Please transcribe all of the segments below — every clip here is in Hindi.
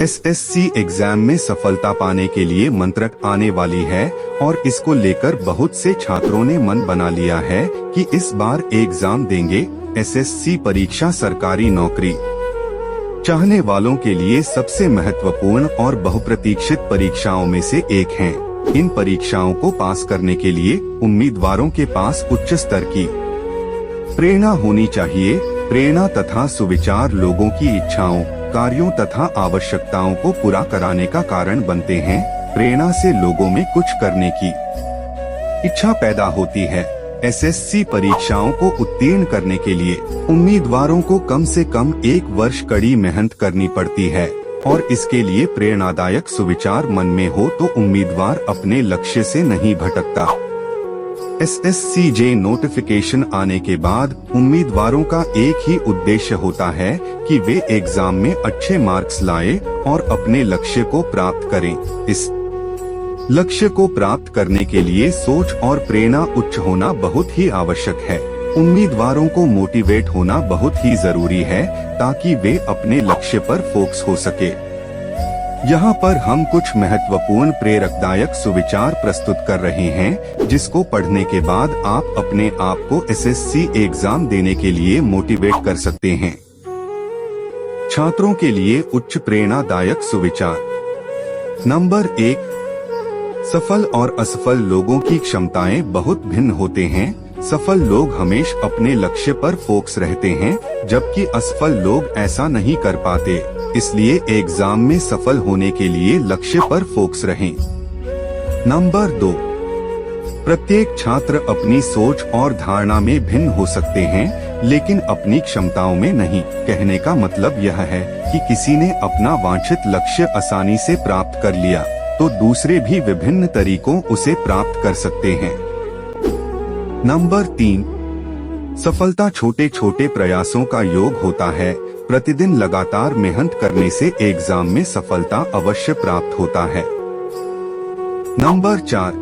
एसएससी एग्जाम में सफलता पाने के लिए मंत्रक आने वाली है और इसको लेकर बहुत से छात्रों ने मन बना लिया है कि इस बार एग्जाम देंगे। एसएससी परीक्षा सरकारी नौकरी चाहने वालों के लिए सबसे महत्वपूर्ण और बहुप्रतीक्षित परीक्षाओं में से एक है। इन परीक्षाओं को पास करने के लिए उम्मीदवारों के पास उच्च स्तर की प्रेरणा होनी चाहिए। प्रेरणा तथा सुविचार लोगों की इच्छाओं, कार्यों तथा आवश्यकताओं को पूरा कराने का कारण बनते हैं। प्रेरणा से लोगों में कुछ करने की इच्छा पैदा होती है। एसएससी परीक्षाओं को उत्तीर्ण करने के लिए उम्मीदवारों को कम से कम 1 वर्ष कड़ी मेहनत करनी पड़ती है और इसके लिए प्रेरणादायक सुविचार मन में हो तो उम्मीदवार अपने लक्ष्य से नहीं भटकता। एसएससी नोटिफिकेशन आने के बाद उम्मीदवारों का एक ही उद्देश्य होता है कि वे एग्जाम में अच्छे मार्क्स लाएं और अपने लक्ष्य को प्राप्त करें। इस लक्ष्य को प्राप्त करने के लिए सोच और प्रेरणा उच्च होना बहुत ही आवश्यक है। उम्मीदवारों को मोटिवेट होना बहुत ही जरूरी है ताकि वे अपने लक्ष्य पर फोकस हो सके। यहाँ पर हम कुछ महत्वपूर्ण प्रेरकदायक सुविचार प्रस्तुत कर रहे हैं जिसको पढ़ने के बाद आप अपने आप को एसएससी एग्जाम देने के लिए मोटिवेट कर सकते हैं। छात्रों के लिए उच्च प्रेरणादायक सुविचार। नंबर 1, सफल और असफल लोगों की क्षमताएं बहुत भिन्न होते हैं। सफल लोग हमेशा अपने लक्ष्य पर फोकस रहते हैं जबकि असफल लोग ऐसा नहीं कर पाते। इसलिए एग्जाम में सफल होने के लिए लक्ष्य पर फोकस रहें। नंबर 2, प्रत्येक छात्र अपनी सोच और धारणा में भिन्न हो सकते हैं लेकिन अपनी क्षमताओं में नहीं। कहने का मतलब यह है कि किसी ने अपना वांछित लक्ष्य आसानी से प्राप्त कर लिया तो दूसरे भी विभिन्न तरीकों उसे प्राप्त कर सकते हैं। नंबर 3, सफलता छोटे छोटे प्रयासों का योग होता है। प्रतिदिन लगातार मेहनत करने से एग्जाम में सफलता अवश्य प्राप्त होता है। नंबर 4,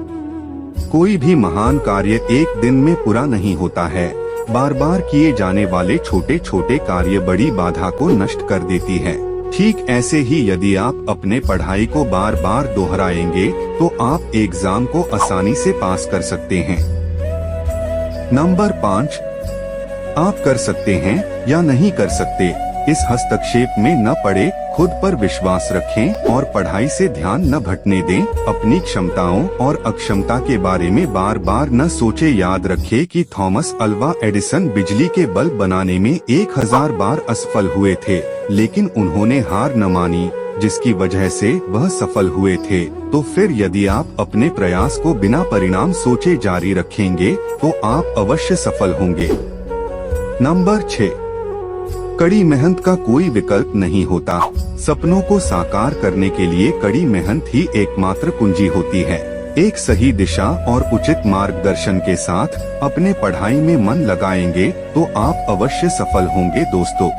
कोई भी महान कार्य एक दिन में पूरा नहीं होता है। बार बार किए जाने वाले छोटे छोटे कार्य बड़ी बाधा को नष्ट कर देती है। ठीक ऐसे ही यदि आप अपने पढ़ाई को बार बार दोहराएंगे तो आप एग्जाम को आसानी से पास कर सकते हैं। नंबर 5, आप कर सकते हैं या नहीं कर सकते, इस हस्तक्षेप में न पड़े। खुद पर विश्वास रखें और पढ़ाई से ध्यान न भटकने दें। अपनी क्षमताओं और अक्षमता के बारे में बार बार न सोचे। याद रखें कि थॉमस अल्वा एडिसन बिजली के बल्ब बनाने में 1000 बार असफल हुए थे लेकिन उन्होंने हार न मानी जिसकी वजह से वह सफल हुए थे। तो फिर यदि आप अपने प्रयास को बिना परिणाम सोचे जारी रखेंगे तो आप अवश्य सफल होंगे। नंबर 6, कड़ी मेहनत का कोई विकल्प नहीं होता। सपनों को साकार करने के लिए कड़ी मेहनत ही एकमात्र कुंजी होती है। एक सही दिशा और उचित मार्गदर्शन के साथ अपने पढ़ाई में मन लगाएंगे तो आप अवश्य सफल होंगे दोस्तों।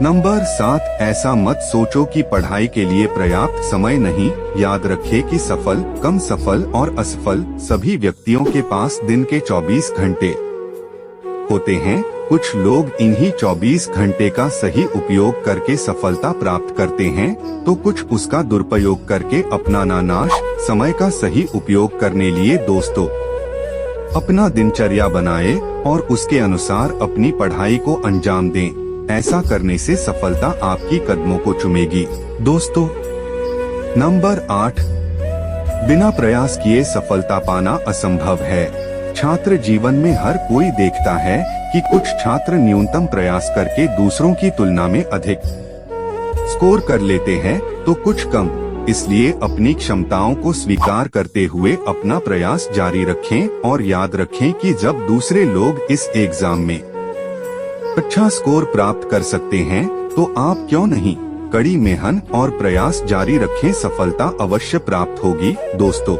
नंबर 7, ऐसा मत सोचो कि पढ़ाई के लिए पर्याप्त समय नहीं। याद रखें कि सफल, कम सफल और असफल सभी व्यक्तियों के पास दिन के 24 घंटे होते हैं। कुछ लोग इन्हीं 24 घंटे का सही उपयोग करके सफलता प्राप्त करते हैं तो कुछ उसका दुरुपयोग करके अपना नाश। समय का सही उपयोग करने लिए दोस्तों अपना दिनचर्या बनाएं और उसके अनुसार अपनी पढ़ाई को अंजाम दें। ऐसा करने से सफलता आपकी कदमों को चूमेगी दोस्तों। नंबर 8, बिना प्रयास किए सफलता पाना असंभव है। छात्र जीवन में हर कोई देखता है कि कुछ छात्र न्यूनतम प्रयास करके दूसरों की तुलना में अधिक स्कोर कर लेते हैं तो कुछ कम। इसलिए अपनी क्षमताओं को स्वीकार करते हुए अपना प्रयास जारी रखें और याद रखें कि जब दूसरे लोग इस एग्जाम में अच्छा स्कोर प्राप्त कर सकते हैं तो आप क्यों नहीं। कड़ी मेहनत और प्रयास जारी रखें, सफलता अवश्य प्राप्त होगी दोस्तों।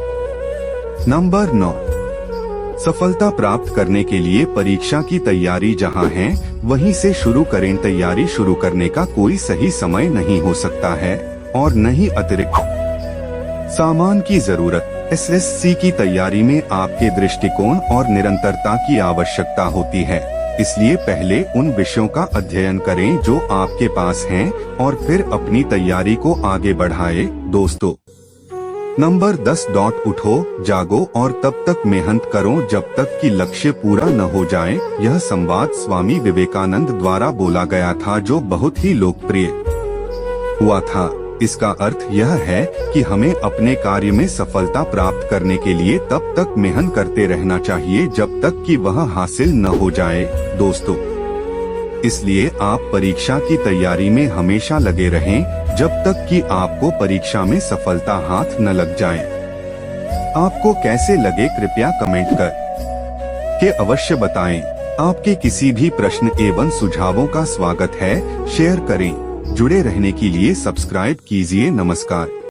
नंबर 9, सफलता प्राप्त करने के लिए परीक्षा की तैयारी जहां है वहीं से शुरू करें। तैयारी शुरू करने का कोई सही समय नहीं हो सकता है और न ही अतिरिक्त सामान की जरूरत। एसएससी की तैयारी में आपके दृष्टिकोण और निरंतरता की आवश्यकता होती है। इसलिए पहले उन विषयों का अध्ययन करें जो आपके पास हैं और फिर अपनी तैयारी को आगे बढ़ाएं। दोस्तों, नंबर 10 उठो, जागो और तब तक मेहनत करो जब तक कि लक्ष्य पूरा न हो जाए। यह संवाद स्वामी विवेकानंद द्वारा बोला गया था, जो बहुत ही लोकप्रिय हुआ था। इसका अर्थ यह है कि हमें अपने कार्य में सफलता प्राप्त करने के लिए तब तक मेहनत करते रहना चाहिए जब तक कि वह हासिल न हो जाए। दोस्तों, इसलिए आप परीक्षा की तैयारी में हमेशा लगे रहें जब तक कि आपको परीक्षा में सफलता हाथ न लग जाए। आपको कैसे लगे कृपया कमेंट कर के अवश्य बताएं। आपके किसी भी प्रश्न एवं सुझावों का स्वागत है। शेयर करें। जुड़े रहने के लिए सब्सक्राइब कीजिए। नमस्कार।